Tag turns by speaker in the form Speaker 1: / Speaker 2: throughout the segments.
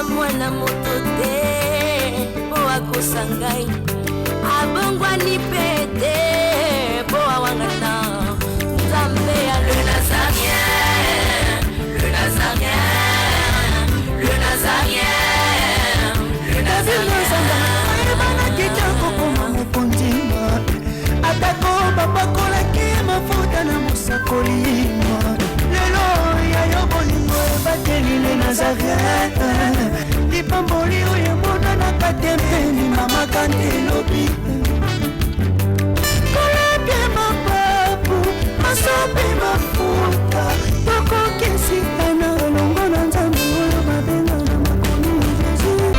Speaker 1: mwana moto te po akosa ngai abongwani pete po awangata nzambe ya le Nazarien, le Nazarien, le Nazarien, le Nazarien.
Speaker 2: Banakitako koma mokondima atako bapakolaki mafuta na mosakolima lelo ya yo bolingo ebateli le Nazarien lipamboli oyo emonanaka tempeni mama kante lobi kolapie mapapu masope mafuta tokokisitana elongo na nzambe oyo babenga na makomi Jésus.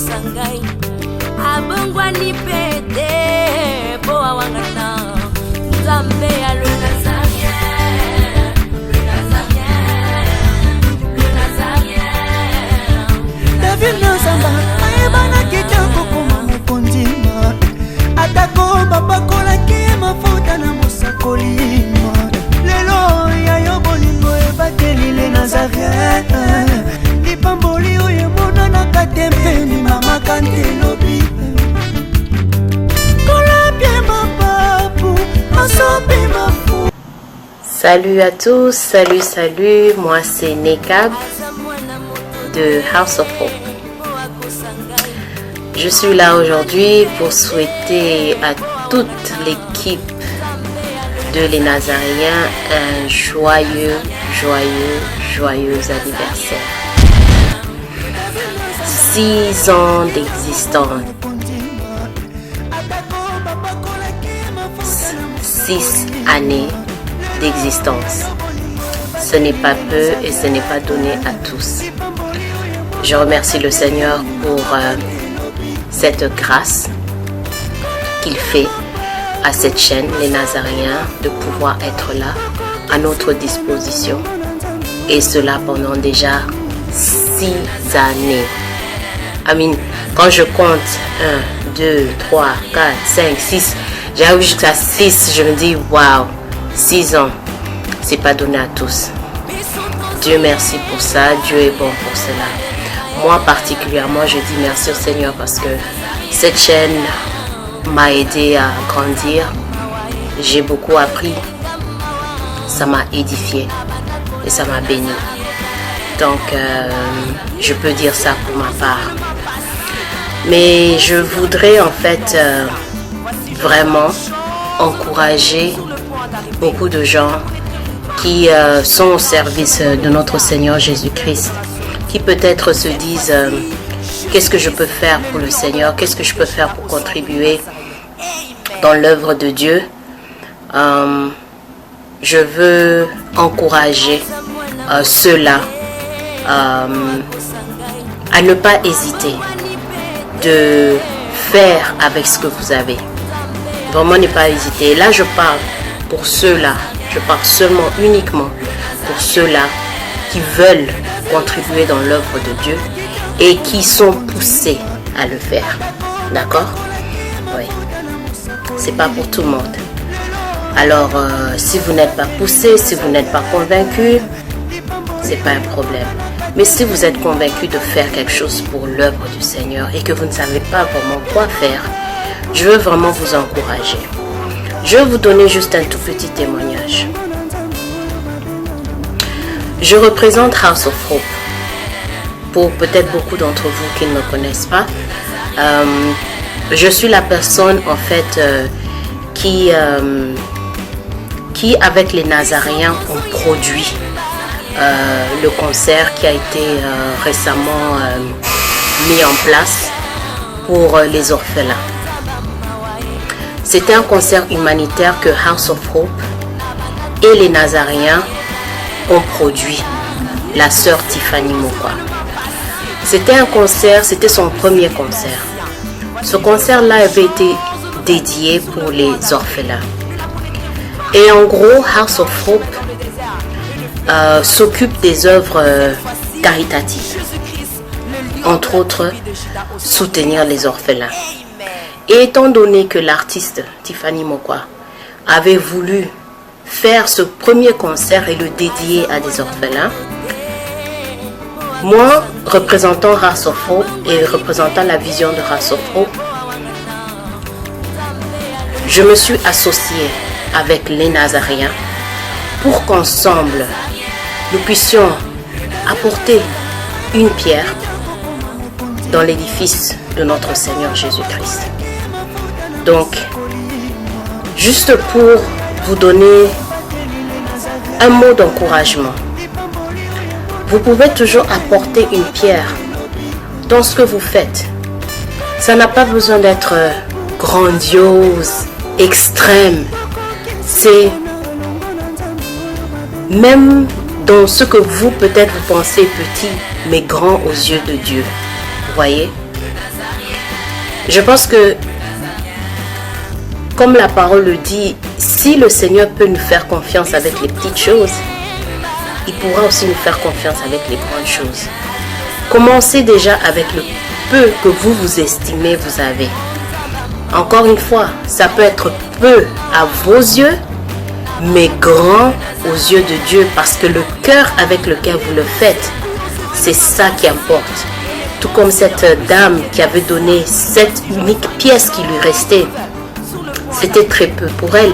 Speaker 1: Sangai abongwani pete po awangata nzambe ya le Nazarien, le Nazarien, le Nazarien.
Speaker 2: David Nzamba ayebana kitoko koma mokondima atako bapakolaki mafuta na mosakolima lelo ya yo bolingo ebateli le Nazarien lipamboli oyo emonanaka tempeni mama kante lobi kolapie mapapu masope mafu.
Speaker 3: Salut à tous, salut, moi c'est Nekab de House of Hope. Je suis là aujourd'hui pour souhaiter à toute l'équipe de les Nazariens un joyeux anniversaire. 6 ans d'existence. 6 années d'existence. Ce n'est pas peu et ce n'est pas donné à tous. Je remercie le Seigneur pour cette grâce qu'il fait à cette chaîne, les Nazariens, de pouvoir être là à notre disposition. Et cela pendant déjà 6 années. Amin, quand je compte 1, 2, 3, 4, 5, 6, j'arrive jusqu'à 6, je me dis waouh, 6 ans, c'est pas donné à tous. Dieu merci pour ça, Dieu est bon pour cela. Moi particulièrement, je dis merci au Seigneur parce que cette chaîne m'a aidé à grandir. J'ai beaucoup appris, ça m'a édifié et ça m'a béni. Donc, je peux dire ça pour ma part. Mais je voudrais en fait vraiment encourager beaucoup de gens qui sont au service de notre Seigneur Jésus-Christ, qui peut-être se disent qu'est-ce que je peux faire pour le Seigneur, qu'est-ce que je peux faire pour contribuer dans l'œuvre de Dieu. Je veux encourager ceux-là à ne pas hésiter de faire avec ce que vous avez. Vraiment ne pas hésiter. Et là, je parle pour ceux-là. Je parle uniquement pour ceux-là qui veulent contribuer dans l'œuvre de Dieu et qui sont poussés à le faire. D'accord? Oui. C'est pas pour tout le monde. Alors, si vous n'êtes pas poussé, si vous n'êtes pas convaincu, c'est pas un problème. Mais si vous êtes convaincu de faire quelque chose pour l'œuvre du Seigneur et que vous ne savez pas vraiment quoi faire, je veux vraiment vous encourager. Je vais vous donner juste un tout petit témoignage. Je représente House of Hope. Pour peut-être beaucoup d'entre vous qui ne me connaissent pas, je suis la personne en fait qui avec les Nazariens ont produit le concert qui a été récemment mis en place pour les orphelins. C'était un concert humanitaire que House of Hope et les Nazariens ont produit, la sœur Tiffany Mokwa. C'était un concert, c'était son premier concert. Ce concert-là avait été dédié pour les orphelins. Et en gros, House of Hope s'occupe des œuvres caritatives. entre autres, soutenir les orphelins. Et étant donné que l'artiste Tiffany Mokwa avait voulu faire ce premier concert et le dédier à des orphelins, moi, représentant Race of Hope et représentant la vision de Race of Hope, je me suis associée avec les Nazaréens pour qu'ensemble, nous puissions apporter une pierre dans l'édifice de notre Seigneur Jésus-Christ. Donc, juste pour vous donner un mot d'encouragement, vous pouvez toujours apporter une pierre dans ce que vous faites. Ça n'a pas besoin d'être grandiose, extrême. C'est même dans ce que vous, peut-être, vous pensez petit, mais grand aux yeux de Dieu. Vous voyez? Je pense que, comme la parole le dit, si le Seigneur peut nous faire confiance avec les petites choses, il pourra aussi nous faire confiance avec les grandes choses. Commencez déjà avec le peu que vous estimez vous avez. Encore une fois, ça peut être peu à vos yeux, mais grand aux yeux de Dieu, parce que le cœur avec lequel vous le faites, c'est ça qui importe. Tout comme cette dame qui avait donné cette unique pièce qui lui restait. C'était très peu pour elle,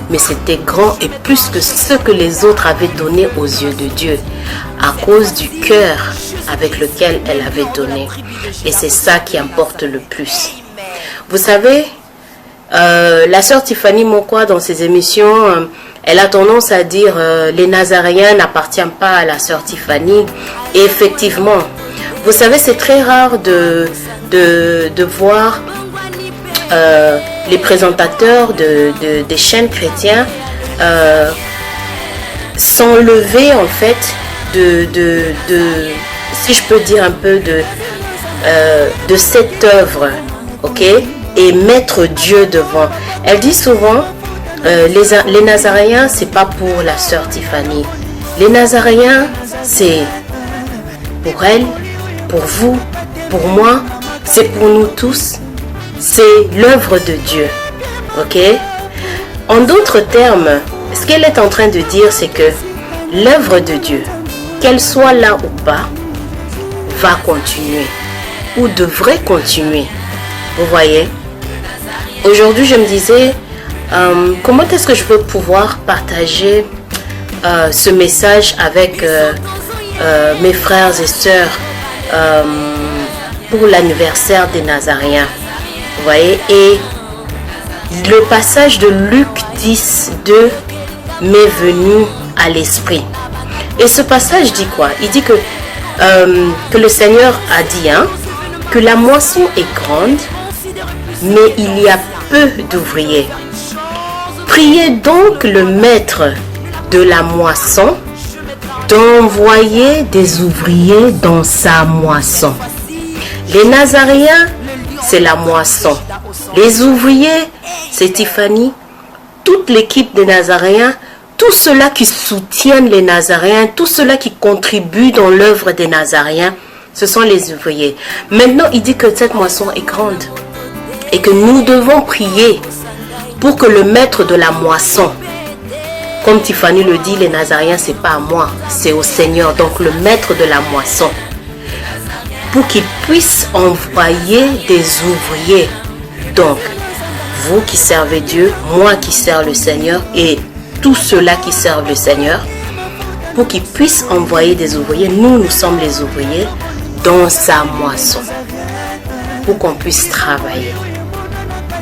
Speaker 3: mais c'était grand et plus que ce que les autres avaient donné aux yeux de Dieu, à cause du cœur avec lequel elle avait donné. Et c'est ça qui importe le plus. Vous savez, la sœur Tiffany Mokwa, dans ses émissions, elle a tendance à dire les Nazaréens n'appartiennent pas à la sœur Tiffany. Et effectivement, vous savez, c'est très rare de voir les présentateurs des chaînes chrétiennes s'enlever en fait si je peux dire un peu de cette œuvre, ok, et mettre Dieu devant. Elle dit souvent les Nazaréens, c'est pas pour la sœur Tiffany. Les Nazaréens, c'est pour elle, pour vous, pour moi, c'est pour nous tous. C'est l'œuvre de Dieu. Ok? En d'autres termes, ce qu'elle est en train de dire, c'est que l'œuvre de Dieu, qu'elle soit là ou pas, va continuer ou devrait continuer. Vous voyez? Aujourd'hui, je me disais, comment est-ce que je peux pouvoir partager ce message avec mes frères et sœurs pour l'anniversaire des Nazaréens? Vous voyez? Et le passage de Luc 10, 2 m'est venu à l'esprit. Et ce passage dit quoi? Il dit que le Seigneur a dit que la moisson est grande, mais il y a peu d'ouvriers. Priez donc le maître de la moisson d'envoyer des ouvriers dans sa moisson. Les Nazaréens, c'est la moisson. Les ouvriers, c'est Tiffany, toute l'équipe des Nazaréens, tous ceux-là qui soutiennent les Nazaréens, tous ceux-là qui contribuent dans l'œuvre des Nazaréens, ce sont les ouvriers. Maintenant, il dit que cette moisson est grande et que nous devons prier pour que le maître de la moisson, comme Tiffany le dit, les Nazaréens, c'est pas à moi, c'est au Seigneur, donc le maître de la moisson, pour qu'il puisse envoyer des ouvriers. Donc, vous qui servez Dieu, moi qui sers le Seigneur et tous ceux-là qui servent le Seigneur, pour qu'il puisse envoyer des ouvriers. Nous sommes les ouvriers dans sa moisson, pour qu'on puisse travailler.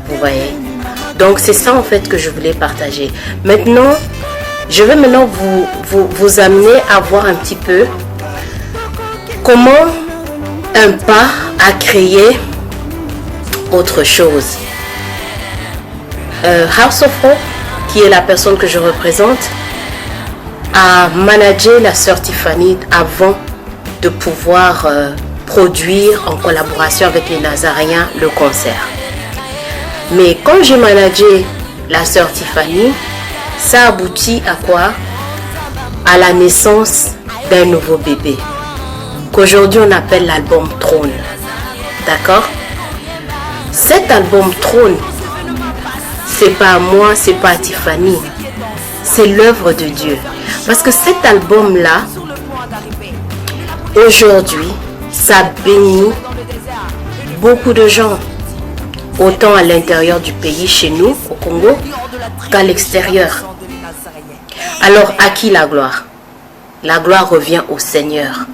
Speaker 3: Vous voyez? Donc, c'est ça en fait que je voulais partager. Maintenant, je vais vous amener à voir un petit peu comment un pas à créer autre chose. House of Hope, qui est la personne que je représente, a managé la sœur Tiffany avant de pouvoir produire en collaboration avec les Nazaréens le concert. Mais quand j'ai managé la sœur Tiffany, ça aboutit à quoi? À la naissance d'un nouveau bébé. qu'aujourd'hui on appelle l'album Trône. D'accord? Cet album Trône, c'est pas à moi, c'est pas à Tiffany. C'est l'œuvre de Dieu. Parce que cet album-là, aujourd'hui, ça bénit beaucoup de gens. Autant à l'intérieur du pays, chez nous, au Congo, qu'à l'extérieur. Alors, à qui la gloire? La gloire revient au Seigneur.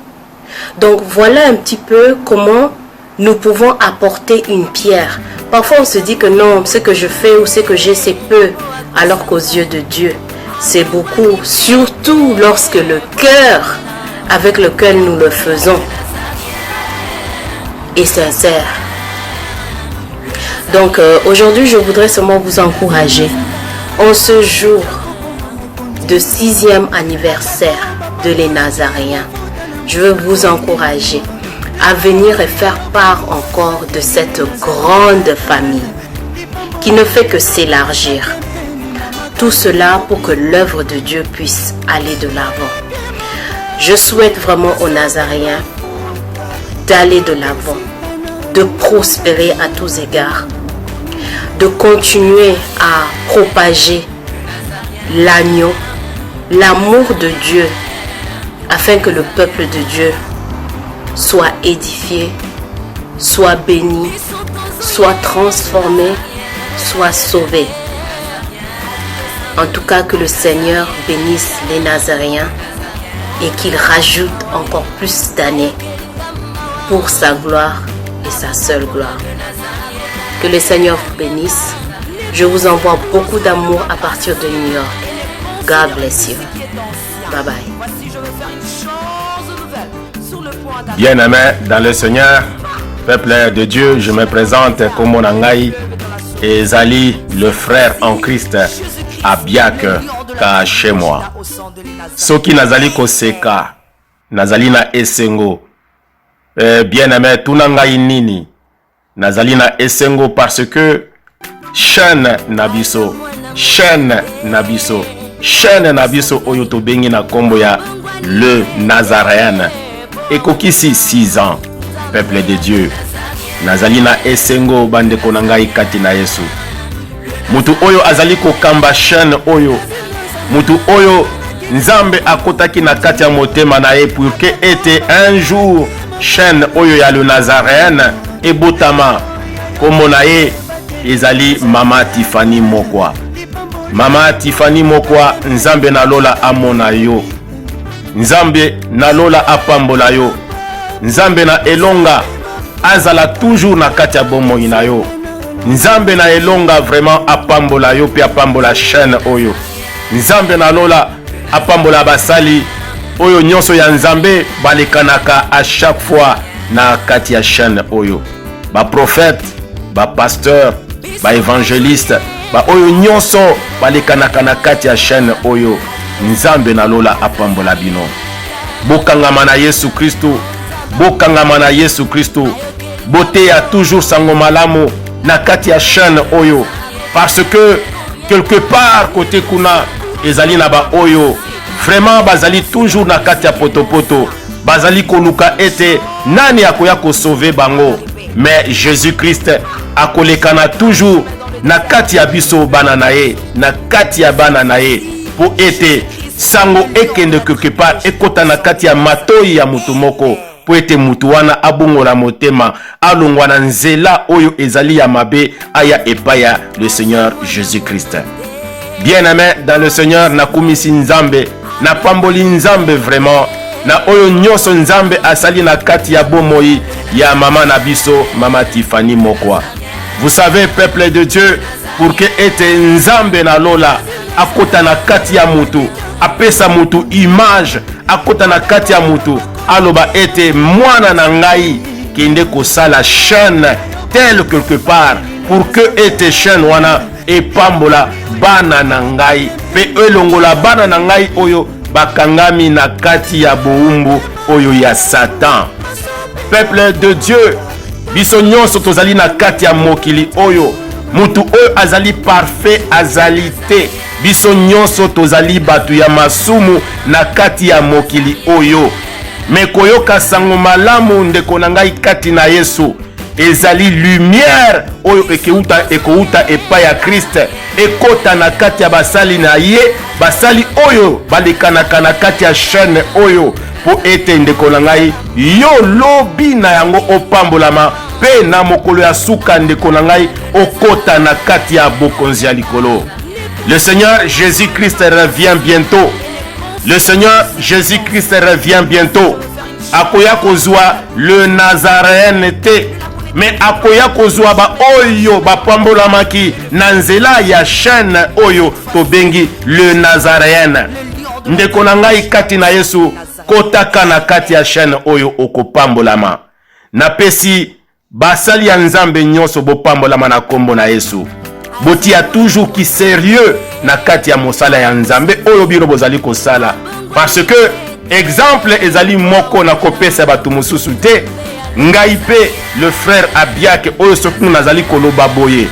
Speaker 3: Donc, voilà un petit peu comment nous pouvons apporter une pierre. Parfois, on se dit que non, ce que je fais ou ce que j'ai, c'est peu. Alors qu'aux yeux de Dieu, c'est beaucoup. Surtout lorsque le cœur avec lequel nous le faisons est sincère. Donc, aujourd'hui, je voudrais seulement vous encourager. En ce jour de 6e anniversaire de les Nazaréens, je veux vous encourager à venir et faire part encore de cette grande famille qui ne fait que s'élargir. Tout cela pour que l'œuvre de Dieu puisse aller de l'avant. Je souhaite vraiment aux Nazaréens d'aller de l'avant, de prospérer à tous égards, de continuer à propager l'agneau, l'amour de Dieu, afin que le peuple de Dieu soit édifié, soit béni, soit transformé, soit sauvé. En tout cas, que le Seigneur bénisse les Nazaréens et qu'il rajoute encore plus d'années pour sa gloire et sa seule gloire. Que le Seigneur vous bénisse. Je vous envoie beaucoup d'amour à partir de New York. God bless you. Bye bye.
Speaker 4: Bien-aimé dans le Seigneur, peuple de Dieu, je me présente comme Monangai et Zali, le frère en Christ, à Biak, ka chez moi. Soki nazali koseka, nazali na esengo. Bien-aimé, tunangai nini, nazali na esengo parce que chaîne nabiso, chaîne nabiso, chaîne nabiso oyo to bengi na kombo ya le Nazaréen. Ekokisi 6 ans, peuple de Dieu. Nazali na esengo bande konangai kati na Yesu. Mutu oyo azali kokamba chaîne oyo. Mutu oyo Nzambe akotaki na kati ya motema na ye pour que ete un jour chaîne oyo ya le Nazaréen ebotama. Komo na ye ezali Mama Tiffany Mokwa. Mama Tiffany Mokwa, Nzambe na lola amona yo. Nzambe na lola apambola yo. Nzambe na elonga azala toujours na kati ya bomoi na yo. Nzambe na elonga vraiment apambola yo pe apambola chaîne oyo. Nzambe na lola apambola basali oyo nyonso ya Nzambe balekanaka à chaque fois na kati ya chaîne oyo. Ba prophète, ba pasteur, ba évangéliste, ba oyo nyonso balekanaka na kati ya chaîne oyo. Nzambe na lola apambola bino. Bokangama na Yesu Kristo, bokangama na Yesu Kristo. Bote ya toujours sango malamu na kati ya chaîne oyo, parce que quelque part côté kuna ezali na ba oyo vraiment bazali toujours na kati ya potopoto, bazali koluka ete nani akoya ko sauver bango, mais Jésus-Christ akolekana toujours na kati ya biso bana na ye, na kati ya bana na ye, pour ete sango ekende quelque part ekota na kati ya matoi ya mutu moko, pour ete mutu wana abongola motema alongwa na nzela oyo ezali ya mabe aya epaya le Seigneur Jésus-Christ. Bien-aimé dans le Seigneur, na kumisi Nzambe, na pamboli Nzambe vraiment, na oyo nyonso Nzambe asali na kati ya bomoi ya mama na biso, Mama Tiffany Mokwa. Vous savez, peuple de Dieu, pour que ete Nzambe na lola akota na kati ya mutu, apesa mutu image, akota na kati ya mutu, aloba ete mwana na ngai kende kosala chaîne tel quelque part, pour que ete chaîne wana epambola bana na ngai pe elongola bana na ngai oyo bakangami na kati ya boumbu oyo ya Satan. Peuple de Dieu, biso nyonso tozali na kati ya mokili oyo, mutu oyo azali parfait azali te. Biso nyonso tozali batu ya masumu na kati ya mokili oyo. me koyoka sango malamu ndeko na ngai kati na Yesu ezali lumière oyo ekouta epai ya Christ ekota na kati ya basali na ye basali oyo balekanaka na kati ya chaîne oyo po ete ndeko na ngai yo lobi na yango opambolama pe na mokolo ya suka ndeko na ngai okota na kati ya bokonzi ya likolo. Le Seigneur Jésus-Christ revient bientôt. Le Seigneur Jésus-Christ revient bientôt. Akoya kozwa le Nazaréen te, mais akoya kozwa ba oyo ba pambolamaki na nzela ya chaîne oyo tobengi le Nazaréen. Ndeko na ngai kati na Yesu kotaka na kati ya chaîne oyo okopambolama. Na pesi basali ya Nzambe nyonso bopambolama na kombo na Yesu. Botia toujours qui sérieux na kati ya mosala ya Nzambe oyo bino bozali kosala, parce que exemple ezali moko na kopesa batu mosusu te. Ngai pe le frère Abiak oyo soki nazali koloba boye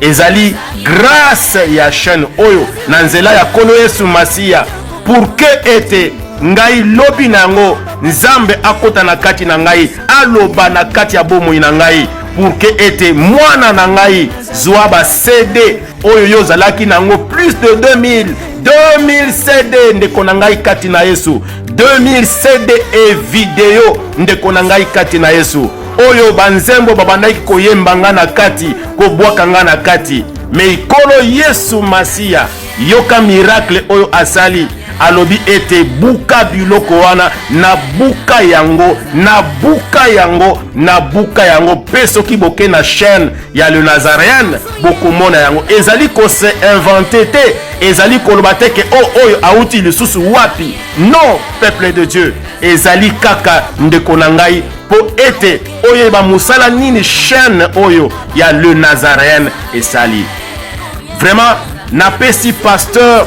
Speaker 4: ezali grâce ya chaîne oyo na nzela ya kolo Yesu Masiya pour que ete ngai lobi nango Nzambe akota na kati na ngai aloba na kati ya bomoi na ngai pour que ete mwana na ngai zwa ba CD oyo yo zalaki nango plus de 2000 CD ndeko na ngai kati na Yesu, 2000 CD et video ndeko na ngai kati na Yesu oyo banzembo babandaki koyemba nga na kati kobwaka nga na kati me ikolo Yesu Masiya yoka miracle oyo asali alobi ete buka biloko wana na buka yango pe soki boke na chaîne ya le Nazaréen bokomona yango ezali ko se inventer te ezali koloba te ke oyo auti lisusu wapi. Non, peuple de Dieu, ezali kaka ndeko na ngai po ete oyo ba musala nini chaîne oyo ya le Nazaréen esali. Vraiment napesi pasteur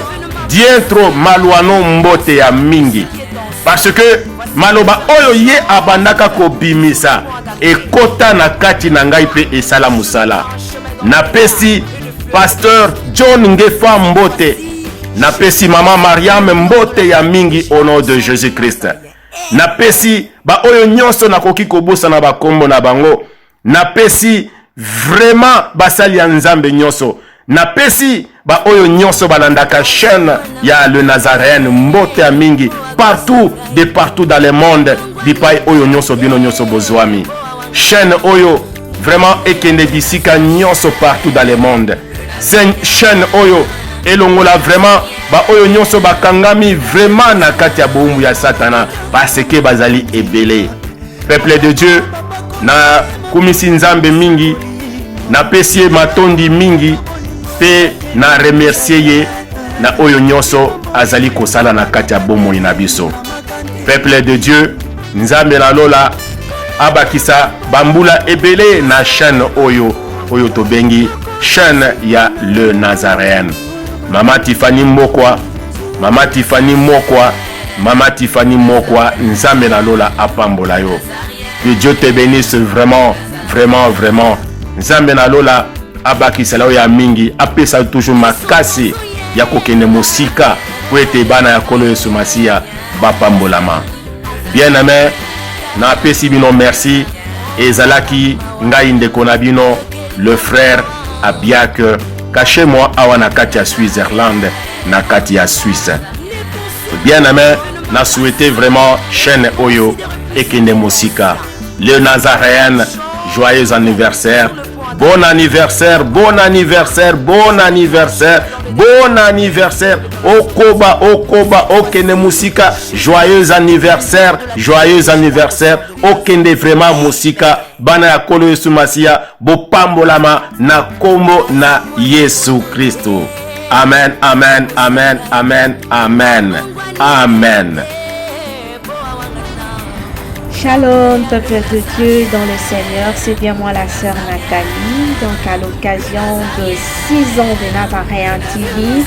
Speaker 4: Dientro Maluano mbote ya mingi parce que maloba oyo ye abandaka kobimisa ekota na kati na ngai pe esala musala. Napesi pasteur John Ngefa mbote, napesi mama Mariam mbote ya mingi au nom de Jésus-Christ. Napesi ba oyo nyonso nakoki kobusa na bakombo na bango, napesi vraiment basali ya Nzambe nyonso, napesi ba oyo nyonso balandaka chaîne ya le Nazaréen mbote ya mingi partout dans le monde bipai oyo nyonso bino nyonso bozwami chaîne oyo vraiment ekende bisika nyonso partout dans le monde. Chaîne oyo elongola vraiment ba oyo nyonso bakangami vraiment na kati ya boumbu ya Satana parce que bazali ebele. Peuple de Dieu, na kumisi Nzambe mingi, na pesi matondi mingi pe na remercier ye na oyo nyonso azali kosala na kati ya bomoi na biso. Peuple de Dieu, Nzambe na lola abakisa bambula ebele na chaîne oyo tobengi chaîne ya le Nazaréen. Mama Tiffany Mokwa, Nzambe na lola apambola yo. Que Dieu te bénisse vraiment. Nzambe na lola abakisa lao ya mingi apesa toujours makasi ya kokende musika po ete bana ya kolo Yesu Masiya bapambolama. Bien aimé, na apesi bino merci ezalaki ngai ndeko na bino le frère Abiak caché moi awa na kati ya Switzerland na kati ya Suisse. Bien aimé, na souhaité vraiment chaîne oyo ekende musika le Nazaréen joyeux anniversaire. Bon anniversaire. Okoba, okende musika. Joyeux anniversaire. Okende vraiment musika. Bana ya kolo Yesu Masiya. Bopambolama na kombo na Yesu Kristo. Amen.
Speaker 5: Shalom, peuple de Dieu dans le Seigneur, c'est bien moi la sœur Nathalie. Donc à l'occasion de 6 ans de Nazaréen TV,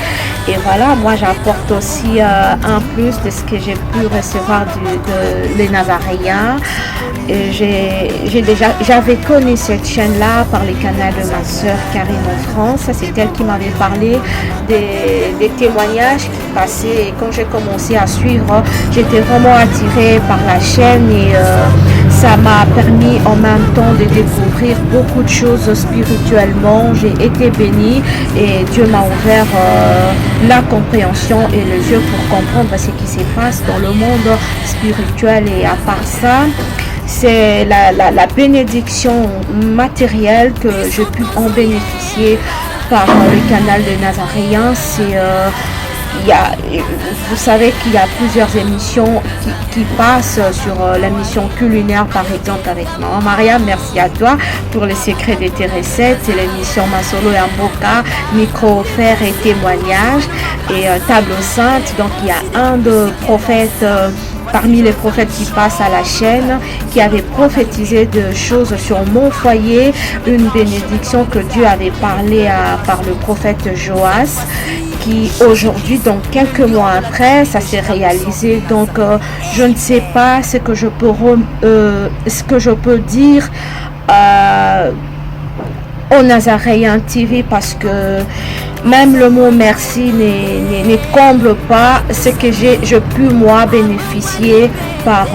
Speaker 5: Et voilà, moi j'apporte aussi un plus de ce que j'ai pu recevoir les Nazaréens. J'avais connu cette chaîne-là par les canaux de ma sœur Karine en France. C'est elle qui m'avait parlé des témoignages qui passaient. Et quand j'ai commencé à suivre, j'étais vraiment attirée par la chaîne et ça m'a permis en même temps de découvrir beaucoup de choses spirituellement. J'ai été bénie et Dieu m'a ouvert la compréhension et les yeux pour comprendre ce qui se passe dans le monde spirituel. Et à part ça, c'est la bénédiction matérielle que je pu en bénéficier par le canal des Nazaréens. Vous savez qu'il y a plusieurs émissions qui passent sur l'émission culinaire, par exemple, avec Maman Maria. Merci à toi pour les secrets de tes recettes. C'est l'émission Masolo et Amboka, micro offert et témoignages et table sainte. Donc il y a un de prophètes parmi les prophètes qui passent à la chaîne, qui avait prophétisé de choses sur mon foyer, une bénédiction que Dieu avait parlé par le prophète Joas, qui aujourd'hui, donc quelques mois après, ça s'est réalisé. Donc je ne sais pas ce que je peux dire au Nazaréen TV, parce que même le mot merci ne comble pas ce que je pu moi bénéficier par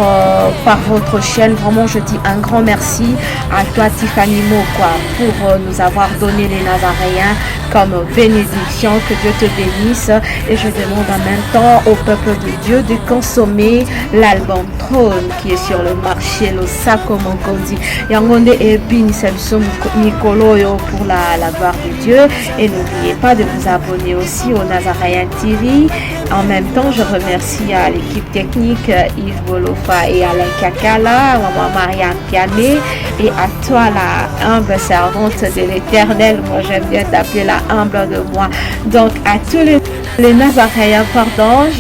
Speaker 5: votre chaîne. Vraiment, je dis un grand merci à toi, Tiffany Mokwa, pour nous avoir donné les Nazaréens comme bénédiction. Que Dieu te bénisse. Et je demande en même temps au peuple de Dieu de consommer l'album Trône qui est sur le marché, le Sako Mongondi. Yangonde et Bin Selsom Nikoloyo pour la gloire de Dieu. Et n'oubliez pas de vous abonner aussi au Nazaréen TV. En même temps, je remercie à l'équipe technique Yves Bolofa et Alain Kakala, Maman Maria Piané, et à toi, la humble servante de l'Éternel. Moi, j'aime bien t'appeler la humble de moi. Donc, à tous les Nazaréens,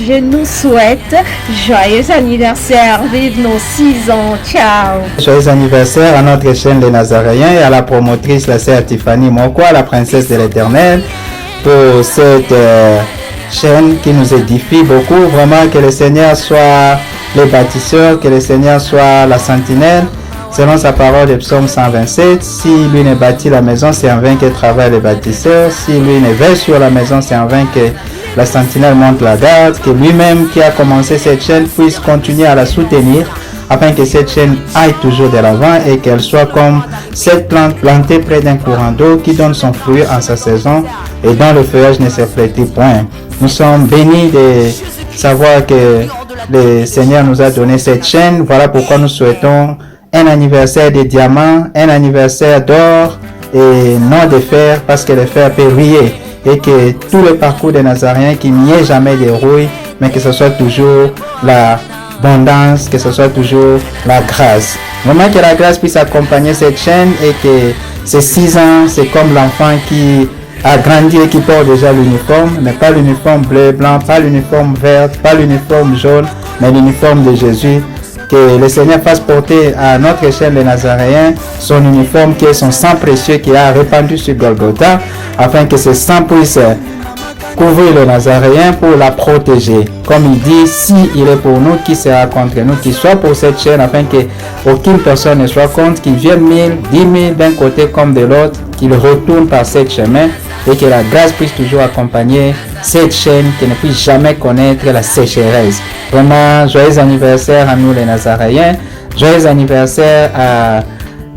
Speaker 5: je nous souhaite joyeux anniversaire. Vive nos 6 ans. Ciao.
Speaker 6: Joyeux anniversaire à notre chaîne Les Nazaréens et à la promotrice, la sœur Tiffany Mokwa, la princesse de l'Éternel, pour cette chaîne qui nous édifie beaucoup. Vraiment, que le Seigneur soit le bâtisseur, que le Seigneur soit la sentinelle. Selon sa parole de Psaume 127, si lui ne bâtit la maison, c'est en vain que travaille le bâtisseur. Si lui ne veille sur la maison, c'est en vain que la sentinelle monte la garde. Que lui-même qui a commencé cette chaîne puisse continuer à la soutenir, afin que cette chaîne aille toujours de l'avant et qu'elle soit comme cette plante plantée près d'un courant d'eau qui donne son fruit en sa saison et dont le feuillage ne se flétrit point. Nous sommes bénis de savoir que le Seigneur nous a donné cette chaîne. Voilà pourquoi nous souhaitons un anniversaire de diamants, un anniversaire d'or et non de fer, parce que le fer peut briller, et que tout le parcours des Nazaréens, qu'il n'y ait jamais de rouille, mais que ce soit toujours l'abondance, que ce soit toujours la grâce. Vraiment que la grâce puisse accompagner cette chaîne et que ces 6 ans, c'est comme l'enfant qui a grandi et qui porte déjà l'uniforme, mais pas l'uniforme bleu, blanc, pas l'uniforme vert, pas l'uniforme jaune, mais l'uniforme de Jésus. Que le Seigneur fasse porter à notre chaîne les Nazaréens son uniforme qui est son sang précieux qu'il a répandu sur Golgotha, afin que ce sang puisse couvrir le Nazaréen pour la protéger. Comme il dit, si il est pour nous, qui sera contre nous? Qu'il soit pour cette chaîne, afin que aucune personne ne soit contre, qu'il vienne 1000, 10 000 d'un côté comme de l'autre, qu'il retourne par cette chemin, et que la grâce puisse toujours accompagner cette chaîne, qui ne puisse jamais connaître la sécheresse. Vraiment, joyeux anniversaire à nous les Nazaréens, joyeux anniversaire à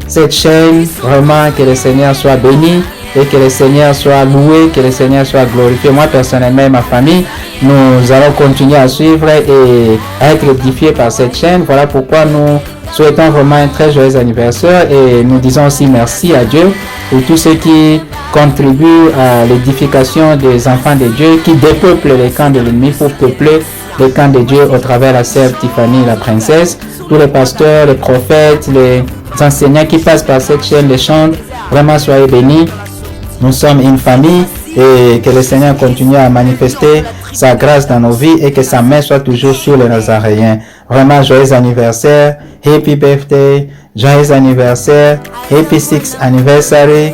Speaker 6: cette chaîne. Vraiment, que le Seigneur soit béni et que le Seigneur soit loué, que le Seigneur soit glorifié. Moi personnellement et ma famille, nous allons continuer à suivre et à être édifiés par cette chaîne. Voilà pourquoi nous souhaitons vraiment un très joyeux anniversaire, et nous disons aussi merci à Dieu pour tous ceux qui contribuent à l'édification des enfants de Dieu, qui dépeuplent les camps de l'ennemi pour peupler les camps de Dieu au travers de la sœur Tiffany, la princesse. Tous les pasteurs, les prophètes, les enseignants qui passent par cette chaîne, les chantent. Vraiment, soyez bénis. Nous sommes une famille, et que le Seigneur continue à manifester sa grâce dans nos vies et que sa main soit toujours sur les Nazaréens. Vraiment, joyeux anniversaire, happy birthday, joyeux anniversaire, happy 6th anniversary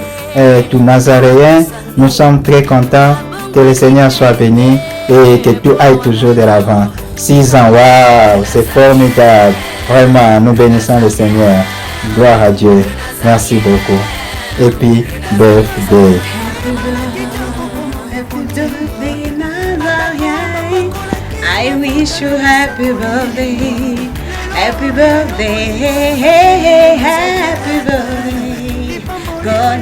Speaker 6: to Nazaréens. Nous sommes très contents que le Seigneur soit béni et que tout aille toujours de l'avant. 6 ans, waouh, c'est formidable. Vraiment, nous bénissons le Seigneur. Gloire à Dieu. Merci beaucoup. Et puis, birthday.
Speaker 2: I wish you happy birthday, happy birthday, happy birthday. God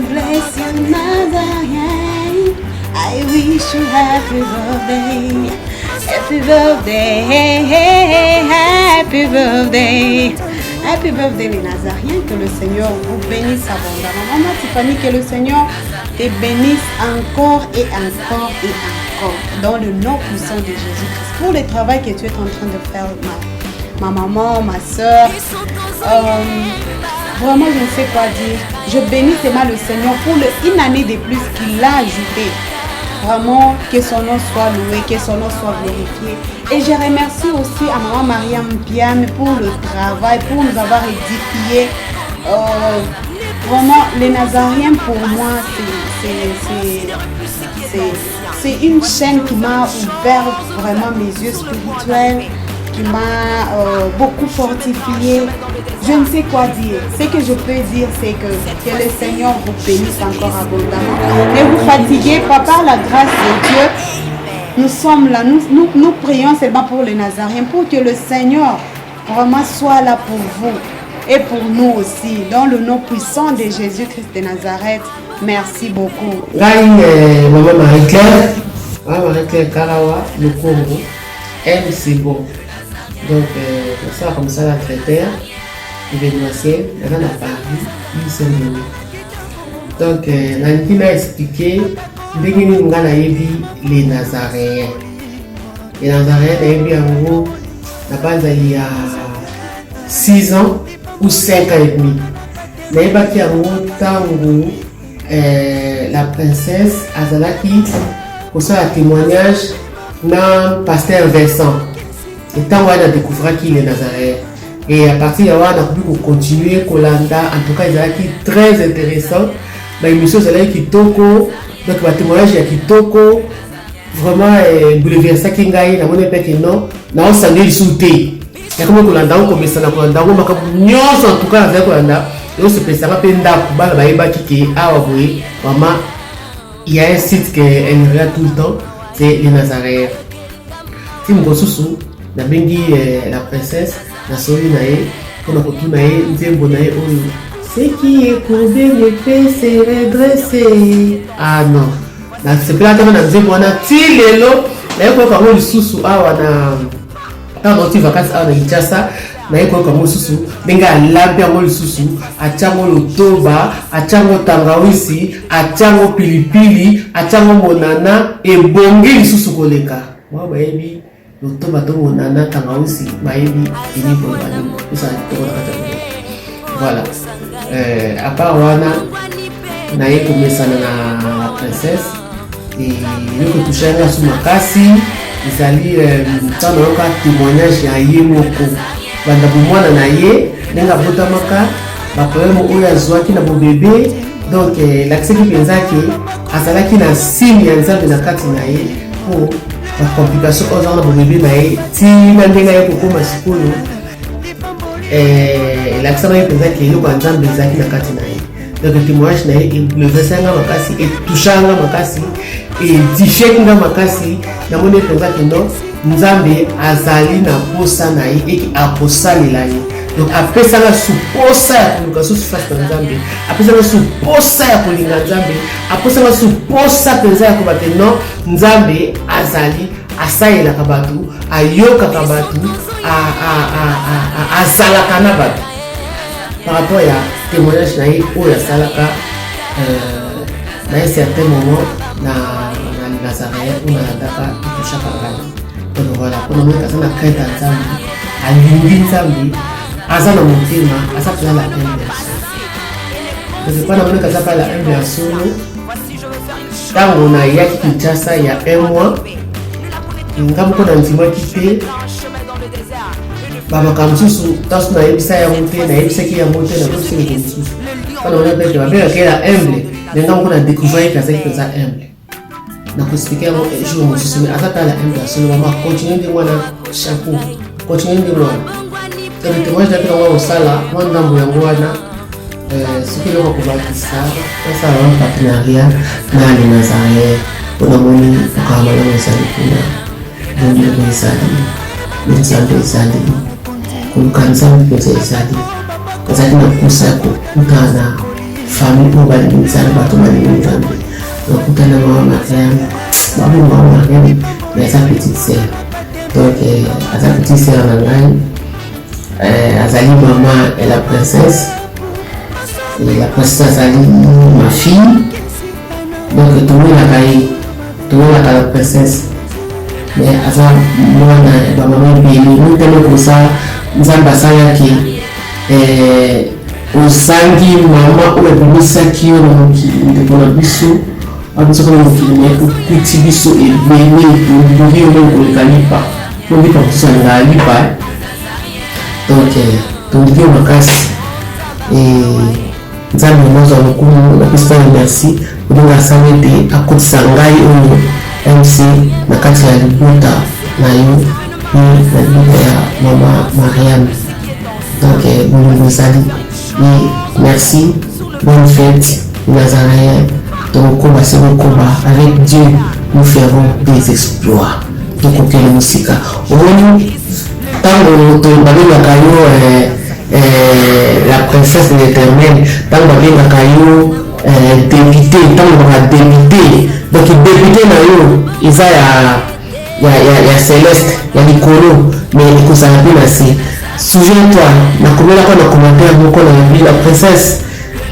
Speaker 2: bless you, Nazarene. I wish you happy birthday, happy birthday, happy birthday. Happy birthday les Nazariens, que le Seigneur vous bénisse abondamment. Maman Tiffany, que le Seigneur te bénisse encore et encore et encore dans le nom puissant de Jésus-Christ pour le travail que tu es en train de faire, ma maman, ma soeur. Vraiment, je ne sais quoi dire. Je bénis tellement le Seigneur pour une année de plus qu'il a ajouté. Vraiment, que son nom soit loué, que son nom soit glorifié. Et je remercie aussi à maman Mariam Piam pour le travail, pour nous avoir édifié. Vraiment, les Nazariens pour moi, c'est une chaîne qui m'a ouvert vraiment mes yeux spirituels, qui m'a beaucoup fortifié. Je ne sais quoi dire. Ce que je peux dire, c'est que le Seigneur vous bénisse encore abondamment. Ne vous fatiguez pas, par la grâce de Dieu. Nous sommes là, nous prions seulement pour les Nazariens, pour que le Seigneur vraiment soit là pour vous et pour nous aussi. Dans le nom puissant de Jésus-Christ de Nazareth, merci beaucoup.
Speaker 7: Maman Marie-Claire Karawa, le Congo, elle c'est bon. Donc, ça comme ça la traiter, événementiel, elle a Paris, il s'est donné. Donc, Nanki m'a expliqué les Nazaréens. Les Nazaréens, en gros, la base il y a 6 ans ou 5 ans et demi. Mais il y a la princesse Azalaki pour ça un témoignage dans pasteur Vincent. Et tant on a découvert qui est Nazaréen. Et à partir de là, on a pu continuer Kolanda. En tout cas, il a été très intéressant. L'émission c'est Kitoko, donc le témoignage est Kitoko, vraiment bouleversé Kingai, na mone peke non, na on s'en sauté. Il y a comme Kolanda, on commence à Kolanda, on m'a dit en tout cas avec Kolanda, et on se prépare à peine d'abord, bah il va quitter à Ouaboui, vraiment il y a un site qu'elle regarde tout le temps, c'est les Nazaréens. Si mon gossou, na bengi la princesse, na soli nae, qu'on a retourné nae, nzembo nae oyo. Ce qui est courbé ne peut se redresser. Ah non. C'est pas la table dans nzembo wana ti lelo, na yeko ka mo lisusu awa na quand tu vacances à Kinshasa, na yeko ka mo lisusu, benga lampe mo lisusu, achango lotoba, achango tangawisi, achango pilipili, achango monana e bongi lisusu koleka. Wa ba yebi lotoba to monana tangawisi ba yebi ini bo ba ni. Ça to ko kata. Voilà. À part wana na ye komesana na princesse et le ko tushanga sous makasi izali tano yoka témoignage ya ye moko banda bomwana na ye nenga botamaka ba problème oyo azwaki na bo bébé donc l'accès qui penzaki azalaki na signe ya nzambe na kati na ye pour la complication aux gens na bo bébé na ye ti na ndenga ye kokoma sikoyo l'accès na ye penzaki eloko ya nzambe ezalaki na kati na ye. Donc le témoignage na ye le versanga makasi et touchanga makasi et difekinga makasi na mone penzaki no nzambe azali na posa na ye et aposalela ye. Donc apesanga suposa ya koluka susu face na nzambe, apesanga suposa ya kolinga nzambe, apesanga suposa penza ya kobate no nzambe azali asayelaka bato, ayokaka bato, azalaka na bato. Par rapport à témoignage na ye oyo asalaka na un certain moment na Nazaréen ou na ndaka touchaka ngana. Donc voilà, pour nous kaza na crainte ya nzambe, alingi nzambe, aza na motema, aza pena la humiliation. Donc pas na mona kaza pa la humiliation. Tango na yaki Kinshasa il y a 1 mois, ngambo ko na nzima kite. Baba Kamsusu, tasu na ebisa ya monte, na ebisa ki ya monte na kosi ni Kamsusu. Quand on a fait que ma mère qui est humble, maintenant on a découvert qu'elle est humble. nakuexplike yango jour mosusu mais ata tala invitation mama continue ndenge wana chapeau continue ndenge wana le témoignage naki yango kosala mwa ndambo yango wana soki eloko kobakisa osala wana partenariat na le Nazarien mpona moni okaka malamu ezali kuna bondeko ezali nzambe ezali koluka nzambe mpenza ezali na kusa ya kokutana na famille oyo balingi nzambe bato balingi nzambe nakutana mama Mariam babi mama Mariam na eza petite sœur donc aza petite sœur na ngai azali mama et la princesse azali ma fille donc tomonaka la princesse mais aza mwana bamama ebele moteme kosa nzambe asalaki osangi mama oyo ebimisaki yo na mokili ndeko na biso abiso kona mokili me okuti biso ebele ebongi yo ndenge koleka lipa po lipa mosusu alingaka lipa donc tondiki yo makasi nzambe mozwa lokumu napesitana merci odonga asali ete akotisa ngai oyo mc na kati ya libota na yo na libota ya mama Mariam donc bolingo ezali merci bonne fête Nazarien tokokoba se kokoba avec Dieu nous ferons des exploits tokokele mosika omoni ntango babengaka yo la princesse de l'Éternel ntango babengaka yo député ntango baka député donc député na yo eza ya céleste ya likolo mais ekozala mpe na se souviens-toi nakomelaka na commentaire moko na yabi la princesse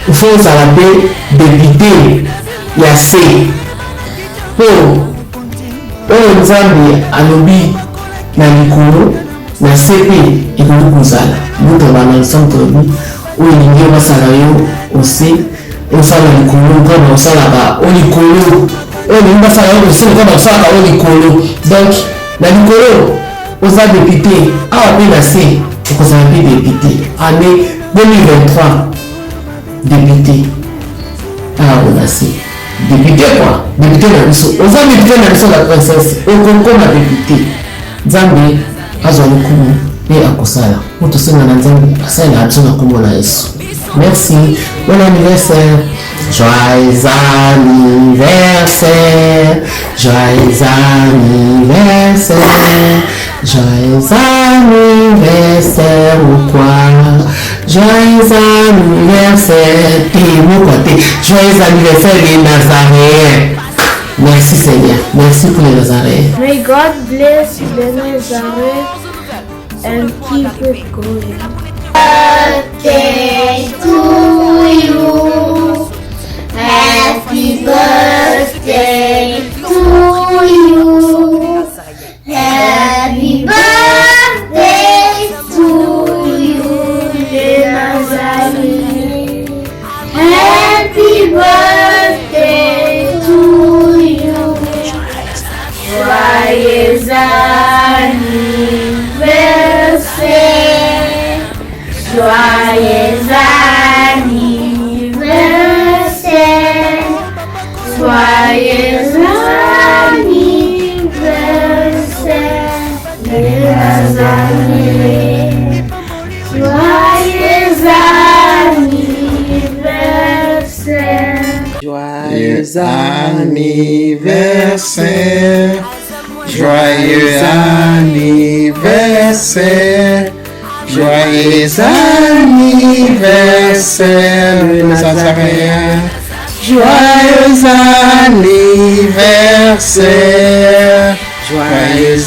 Speaker 7: ifo ozala mpe député ya se po oyo nzambe alobi na likolo na se mpe ekoki kozala motoba na ensemble tolobi oyo elingi basala yo ose osala likolo mpona osalaka o likolo oyo elingi basala yo ose mpona osalaka o likolo donc na likolo oza député awa mpe na se okozala mpe député année 2023 député awa na se député quoi député na biso oza député na biso la princesse okokoma député nzambe azwa lokumu mpe akosala po tosenga na nzambe asalela biso na kombo na Yesu merci bon anniversaire joyeux anniversaire joyeux anniversaire joyeux anniversaire ou quoi joyeux anniversaire joyeux anniversaire les Nazaréens. Merci Seigneur, merci pour les Nazaréens.
Speaker 8: May God bless the Nazarene and keep it going. Birthday to you. Happy birthday to you. Happy birthday to you, the Nazarene. Happy birthday to you. Joyeux anniversaire. Joyeux anniversaire. Joyeux anniversaire, les Nazaréens. Joyeux anniversaire.
Speaker 9: Joyeux anniversaire. Joyeux anniversaire. Joyeux anniversaire, les Nazaréens. Joyeux anniversaire. Joyeux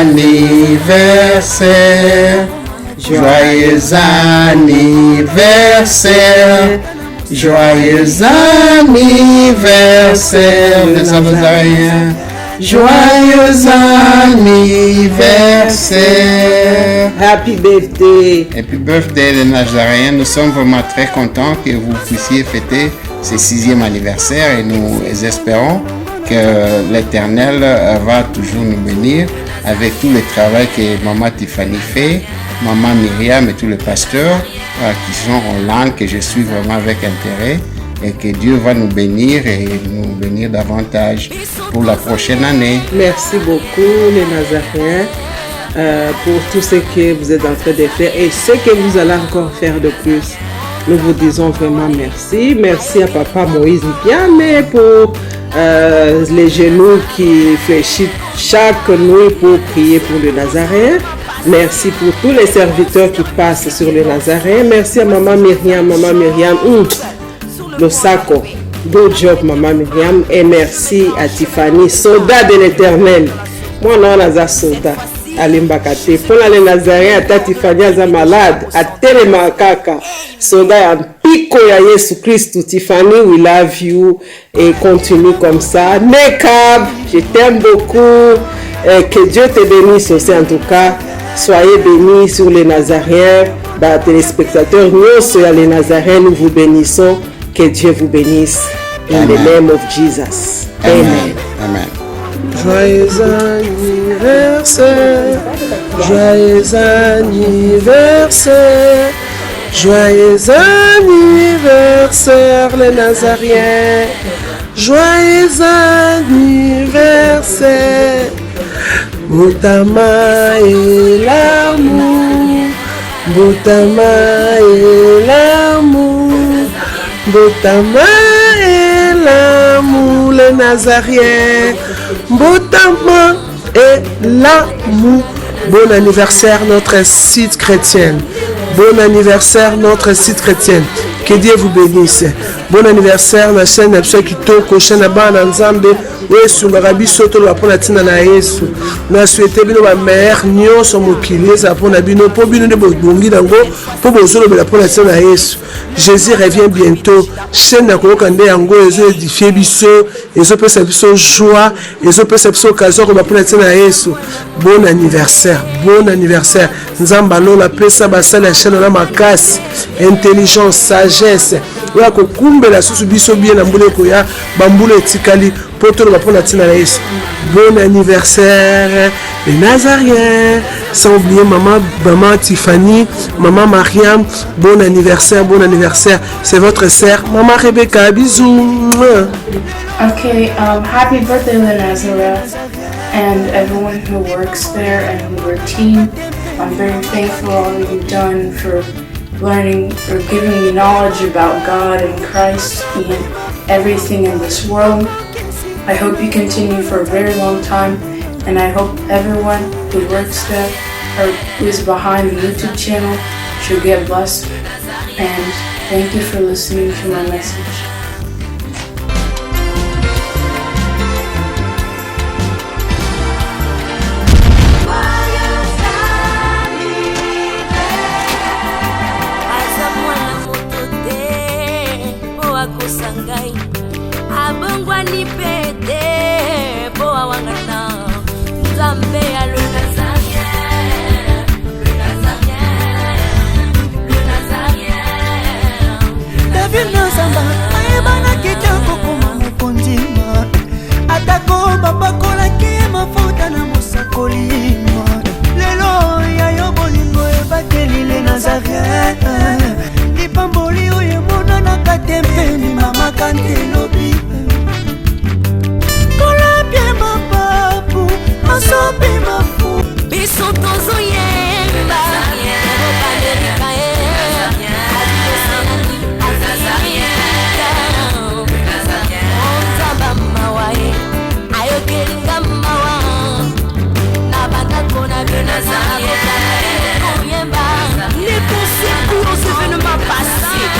Speaker 9: anniversaire. Joyeux anniversaire. Joyeux anniversaire, les Nazaréens. Joyeux anniversaire.
Speaker 10: Happy birthday.
Speaker 9: Happy birthday les Nazaréens. Nous sommes vraiment très contents que vous puissiez fêter ce 6e anniversaire et nous espérons que l'Éternel va toujours nous bénir avec tout le travail que Maman Tiffany fait, Maman Myriam et tous les pasteurs qui sont en langue que je suis vraiment avec intérêt. et que Dieu va nous bénir et nous bénir davantage pour la prochaine année.
Speaker 10: Merci beaucoup les Nazaréens pour tout ce que vous êtes en train de faire et ce que vous allez encore faire de plus. Nous vous disons vraiment merci. Merci à Papa Moïse Mpiane pour les genoux qui fléchissent chaque nuit pour prier pour le Nazaréen. Merci pour tous les serviteurs qui passent sur le Nazaréen. Merci à Maman Myriam, le Sako. Good job, Maman Myriam. Et merci à Tiffany, soldat de l'Éternel. Moi, non, on soldat. Alimbakate. Pour les Nazaréens, à Tiffany, à malade, à Télémakaka, soldat en pico à Jésus Christ. Tiffany, we love you. Et continue comme ça. Nekab, je t'aime beaucoup. Et que Dieu te bénisse aussi en tout cas. Soyez bénis sur les Nazaréens. Téléspectateurs, nous sur les Nazaréens, nous vous bénissons. Que Dieu vous bénisse. In the name of Jesus. Amen.
Speaker 9: Amen.
Speaker 10: Joyeux anniversaire, joyeux anniversaire, joyeux anniversaire les Nazaréens, joyeux anniversaire, Boutama et l'amour, Boutama et l'amour, Boutama et l'amour les Nazaréens. Boutama et l'amour. Bon anniversaire notre site chrétien. Bon anniversaire notre site chrétien. Que Dieu vous bénisse. Bon anniversaire na chaîne Absolue Kitoko, chaîne Bana Nzambe. Yesu ngarabi soto la pona tina na Yesu. Na souhaiter bino ba mère nyonso mokili za pona bino po bino de bongi dango po bozolo bela pona tina na Yesu. Jésus revient bientôt. Chaîne na ko kande yango ezo édifier biso, ezo pesa biso joie, ezo pesa biso occasion ko ba pona tina na Yesu. Bon anniversaire, bon anniversaire. Nzamba lola pesa basala la chaîne na makasi, intelligence, sagesse. Ya ko kumbela susu biso bien na mbule ko ya bambule etikali. Bon anniversaire les Nazaréens, sans oublier maman Tiffany, maman Mariam, bon anniversaire, c'est votre sœur, maman Rebecca, bisous.
Speaker 8: Okay, happy birthday the Nazareth and everyone who works there and your team. I'm very thankful for all you've done for learning, for giving me knowledge about God and Christ and everything in this world. I hope you continue for a very long time, and I hope everyone who works there or who is behind the YouTube channel should get blessed. And thank you for listening to my message.